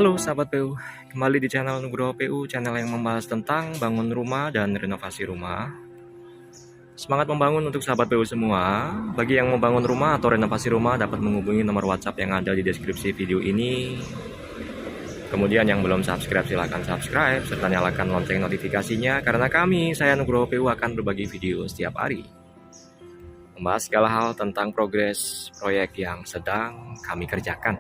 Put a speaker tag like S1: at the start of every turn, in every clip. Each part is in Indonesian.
S1: Halo sahabat PU, kembali di channel Nugroho PU, channel yang membahas tentang bangun rumah dan renovasi rumah. Semangat membangun untuk sahabat PU semua. Bagi yang membangun rumah atau renovasi rumah dapat menghubungi nomor WhatsApp yang ada di deskripsi video ini. Kemudian yang belum subscribe silahkan subscribe serta nyalakan lonceng notifikasinya karena saya Nugroho PU akan berbagi video setiap hari. Membahas segala hal tentang progres proyek yang sedang kami kerjakan.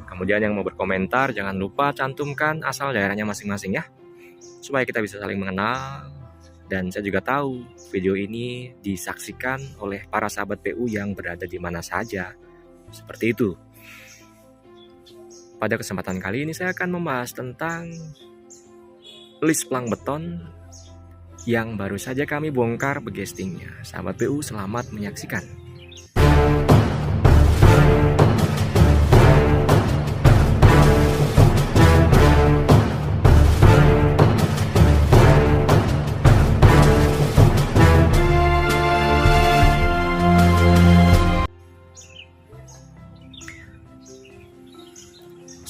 S1: Kemudian yang mau berkomentar jangan lupa cantumkan asal daerahnya masing-masing ya, supaya kita bisa saling mengenal. Dan saya juga tahu video ini disaksikan oleh para sahabat PU yang berada di mana saja. Seperti itu. Pada kesempatan kali ini saya akan membahas tentang list plang beton yang baru saja kami bongkar begestingnya. Sahabat PU selamat menyaksikan.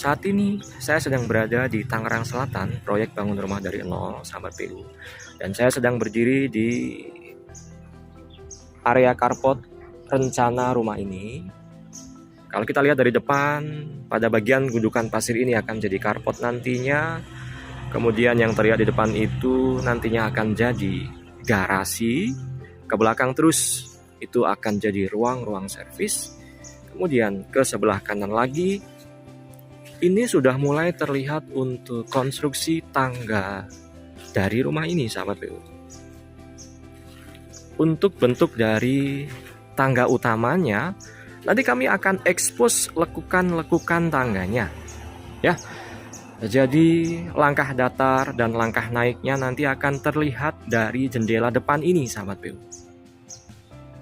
S1: Saat ini saya sedang berada di Tangerang Selatan, proyek bangun rumah dari nol, sahabat PU. Dan saya sedang berdiri di area carport rencana rumah ini. Kalau kita lihat dari depan, pada bagian gundukan pasir ini akan jadi carport nantinya. Kemudian yang terlihat di depan itu nantinya akan jadi garasi. Ke belakang terus itu akan jadi ruang-ruang servis. Kemudian ke sebelah kanan lagi, ini sudah mulai terlihat untuk konstruksi tangga dari rumah ini, sahabat PU. Untuk bentuk dari tangga utamanya, nanti kami akan ekspos lekukan-lekukan tangganya. Ya, jadi langkah datar dan langkah naiknya nanti akan terlihat dari jendela depan ini, sahabat PU.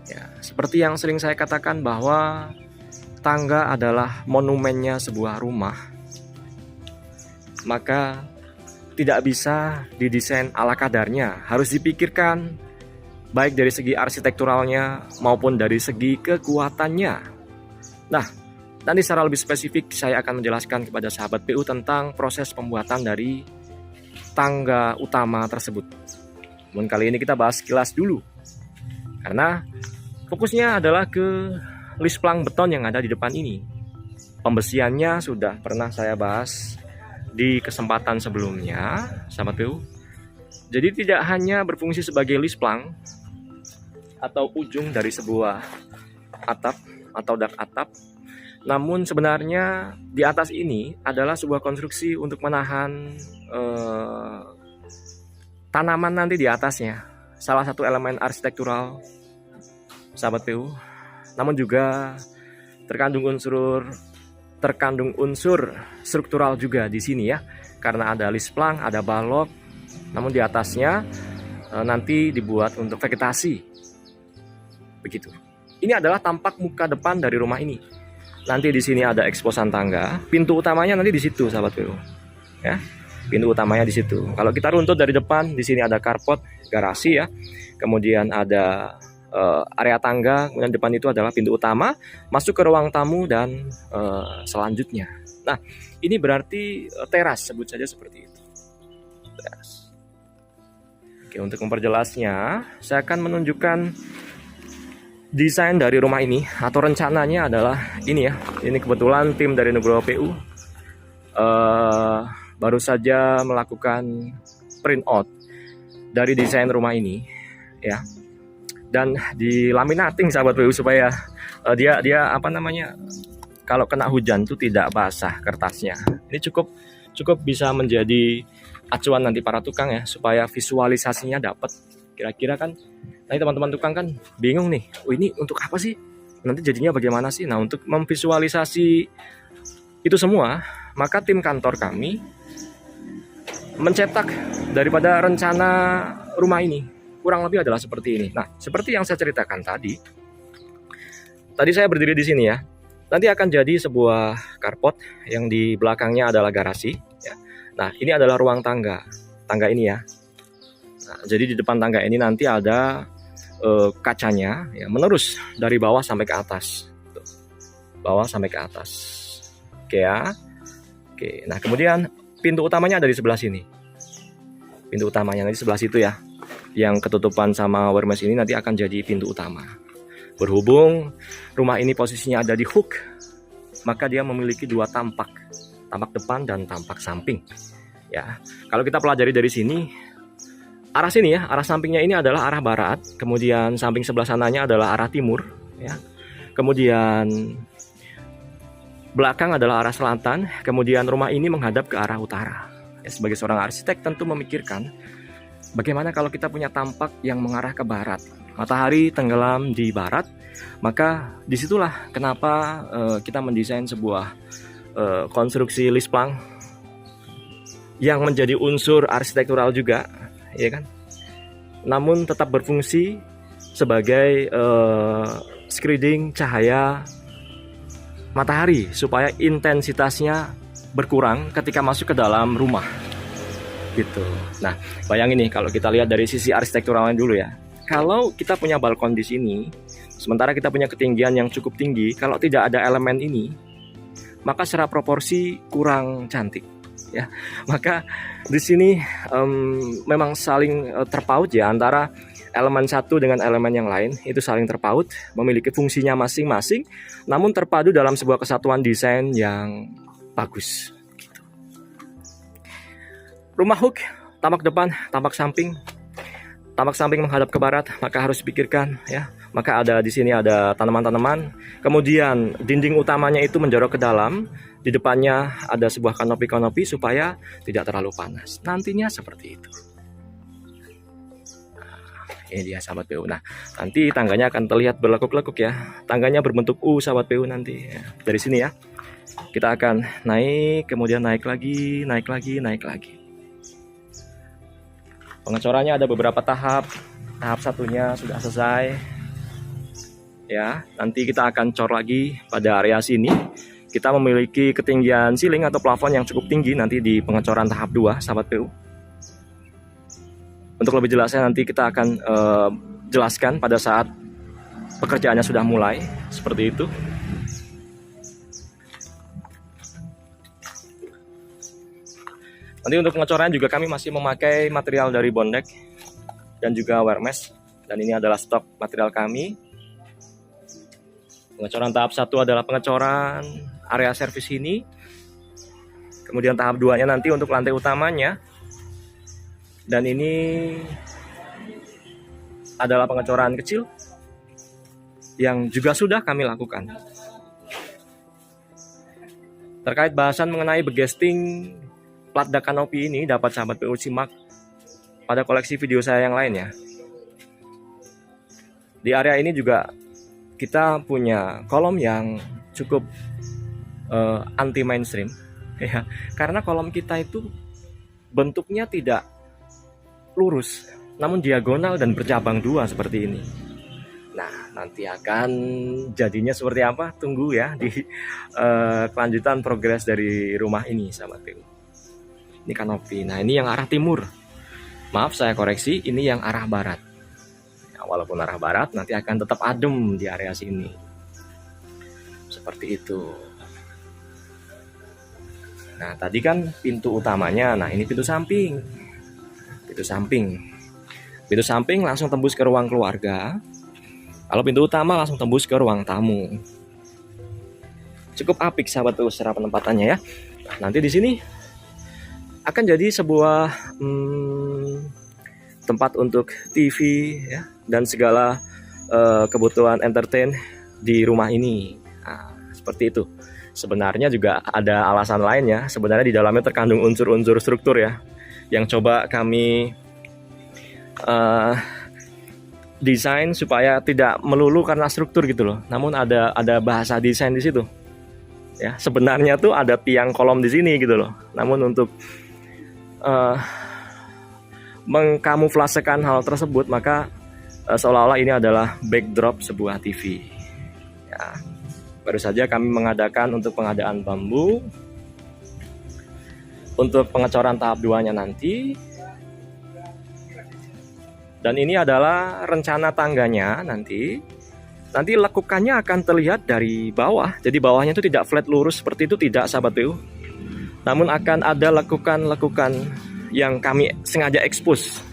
S1: Ya, seperti yang sering saya katakan bahwa tangga adalah monumennya sebuah rumah, maka tidak bisa didesain ala kadarnya, harus dipikirkan baik dari segi arsitekturalnya maupun dari segi kekuatannya. Nah, nanti secara lebih spesifik saya akan menjelaskan kepada sahabat PU tentang proses pembuatan dari tangga utama tersebut. Namun kali ini kita bahas sekilas dulu, karena fokusnya adalah ke list plang beton yang ada di depan ini. Pembesiannya sudah pernah saya bahas di kesempatan sebelumnya, sahabat PU. Jadi tidak hanya berfungsi sebagai list plang atau ujung dari sebuah atap atau dak atap, namun sebenarnya di atas ini adalah sebuah konstruksi untuk menahan tanaman nanti di atasnya. Salah satu elemen arsitektural, sahabat PU. Namun juga terkandung unsur struktural juga di sini ya, karena ada list plang, ada balok, namun di atasnya nanti dibuat untuk vegetasi. Begitu. Ini adalah tampak muka depan dari rumah ini. Nanti di sini ada eksposan tangga, pintu utamanya nanti di situ, sahabat PU. Ya, pintu utamanya di situ. Kalau kita runtut dari depan, di sini ada carport, garasi ya. Kemudian ada area tangga, kemudian depan itu adalah pintu utama, masuk ke ruang tamu dan selanjutnya. Nah, ini berarti teras, sebut saja seperti itu. Teras. Oke, untuk memperjelasnya, saya akan menunjukkan desain dari rumah ini atau rencananya adalah ini ya. Ini kebetulan tim dari Nugroho PU baru saja melakukan print out dari desain rumah ini ya. Dan dilaminating, sahabat PU, supaya dia apa namanya, kalau kena hujan tuh tidak basah kertasnya. Ini cukup bisa menjadi acuan nanti para tukang ya, supaya visualisasinya dapat. Kira-kira kan nanti teman-teman tukang kan bingung nih, oh ini untuk apa sih, nanti jadinya bagaimana sih. Nah, untuk memvisualisasi itu semua, maka tim kantor kami mencetak daripada rencana rumah ini kurang lebih adalah seperti ini. Nah, seperti yang saya ceritakan tadi saya berdiri di sini ya. Nanti akan jadi sebuah carport yang di belakangnya adalah garasi ya. Nah, ini adalah ruang tangga ini ya. Nah, jadi di depan tangga ini nanti ada kacanya ya, menerus dari bawah sampai ke atas. Bawah sampai ke atas. Oke ya. Oke, nah kemudian pintu utamanya ada di sebelah sini. Pintu utamanya nanti sebelah situ ya. Yang ketutupan sama wire mesh ini nanti akan jadi pintu utama. Berhubung rumah ini posisinya ada di hook, maka dia memiliki dua tampak depan dan tampak samping. Ya, kalau kita pelajari dari sini, arah sini ya, arah sampingnya ini adalah arah barat, kemudian samping sebelah sananya adalah arah timur, ya. Kemudian belakang adalah arah selatan, kemudian rumah ini menghadap ke arah utara. Ya, sebagai seorang arsitek tentu memikirkan bagaimana kalau kita punya tampak yang mengarah ke barat, matahari tenggelam di barat, maka disitulah kenapa kita mendesain sebuah konstruksi lisplang yang menjadi unsur arsitektural juga, ya kan? Namun tetap berfungsi sebagai screening cahaya matahari supaya intensitasnya berkurang ketika masuk ke dalam rumah gitu. Nah, bayangin nih kalau kita lihat dari sisi arsitekturalnya dulu ya. Kalau kita punya balkon di sini, sementara kita punya ketinggian yang cukup tinggi, kalau tidak ada elemen ini, maka secara proporsi kurang cantik ya. Maka di sini memang saling terpaut ya, antara elemen satu dengan elemen yang lain itu saling terpaut, memiliki fungsinya masing-masing, namun terpadu dalam sebuah kesatuan desain yang bagus. Gitu. Rumah hook, tampak depan, tampak samping. Tampak samping menghadap ke barat, maka harus dipikirkan ya. Maka ada di sini ada tanaman-tanaman. Kemudian dinding utamanya itu menjorok ke dalam. Di depannya ada sebuah kanopi-kanopi supaya tidak terlalu panas. Nantinya seperti itu. Ini dia sahabat PU. Nah, nanti tangganya akan terlihat berlekuk-lekuk ya. Tangganya berbentuk U sahabat PU nanti ya. Dari sini ya. Kita akan naik, kemudian naik lagi, naik lagi, naik lagi. Pengecorannya ada beberapa tahap. Tahap satunya sudah selesai. Ya, nanti kita akan cor lagi pada area sini. Kita memiliki ketinggian ceiling atau plafon yang cukup tinggi nanti di pengecoran tahap 2 sahabat PU. Untuk lebih jelasnya nanti kita akan jelaskan pada saat pekerjaannya sudah mulai, seperti itu. Nanti untuk pengecoran juga kami masih memakai material dari Bondek dan juga wire mesh. Dan ini adalah stok material kami. Pengecoran tahap 1 adalah pengecoran area servis ini. Kemudian tahap 2-nya nanti untuk lantai utamanya. Dan ini adalah pengecoran kecil yang juga sudah kami lakukan. Terkait bahasan mengenai begesting plat dak kanopi ini dapat sahabat PU simak pada koleksi video saya yang lain ya. Di area ini juga kita punya kolom yang cukup anti mainstream ya, karena kolom kita itu bentuknya tidak lurus, namun diagonal dan bercabang dua seperti ini. Nah, nanti akan jadinya seperti apa? Tunggu ya di kelanjutan progres dari rumah ini, sahabat PU. Ini kanopi. Nah, ini yang arah timur. Maaf, saya koreksi, ini yang arah barat. Ya, walaupun arah barat, nanti akan tetap adem di area sini. Seperti itu. Nah, tadi kan pintu utamanya. Nah, ini pintu samping. Pintu samping langsung tembus ke ruang keluarga. Kalau pintu utama langsung tembus ke ruang tamu. Cukup apik sahabat PU secara penempatannya ya. Nah, nanti di sini akan jadi sebuah tempat untuk TV ya, dan segala kebutuhan entertain di rumah ini. Nah, seperti itu. Sebenarnya juga ada alasan lain ya. Sebenarnya di dalamnya terkandung unsur-unsur struktur ya, yang coba kami desain supaya tidak melulu karena struktur gitu loh. Namun ada bahasa desain di situ. Ya, sebenarnya tuh ada tiang kolom di sini gitu loh. Namun untuk mengkamuflasekan hal tersebut, maka seolah-olah ini adalah backdrop sebuah TV. Ya, baru saja kami mengadakan untuk pengadaan bambu. Untuk pengecoran tahap 2-nya nanti. Dan ini adalah rencana tangganya nanti. Nanti lekukannya akan terlihat dari bawah. Jadi bawahnya itu tidak flat lurus seperti itu, tidak sahabat PU. namun akan ada lekukan-lekukan yang kami sengaja expose,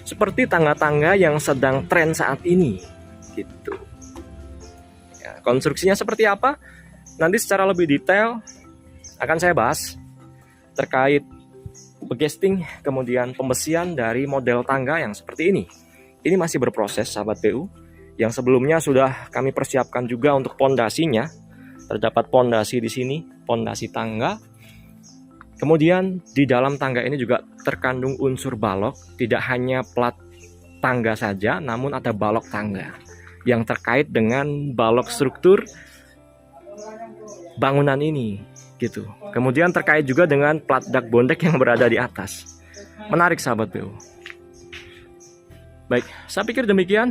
S1: seperti tangga-tangga yang sedang tren saat ini gitu. Ya, konstruksinya seperti apa? Nanti secara lebih detail akan saya bahas terkait begesting, kemudian pembesian dari model tangga yang seperti ini. Ini masih berproses sahabat PU. Yang sebelumnya sudah kami persiapkan juga untuk pondasinya. Terdapat pondasi di sini, pondasi tangga. Kemudian di dalam tangga ini juga terkandung unsur balok, tidak hanya plat tangga saja, namun ada balok tangga yang terkait dengan balok struktur bangunan ini gitu. Kemudian terkait juga dengan plat dak bondek yang berada di atas. Menarik sahabat PU. Baik, saya pikir demikian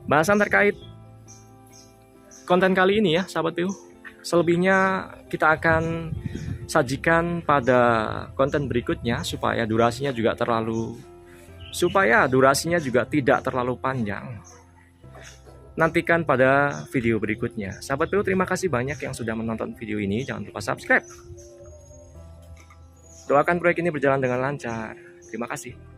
S1: bahasan terkait konten kali ini ya sahabat PU. Selebihnya kita akan sajikan pada konten berikutnya supaya durasinya juga tidak terlalu panjang. Nantikan pada video berikutnya. Sahabat PU, terima kasih banyak yang sudah menonton video ini. Jangan lupa subscribe. Doakan proyek ini berjalan dengan lancar. Terima kasih.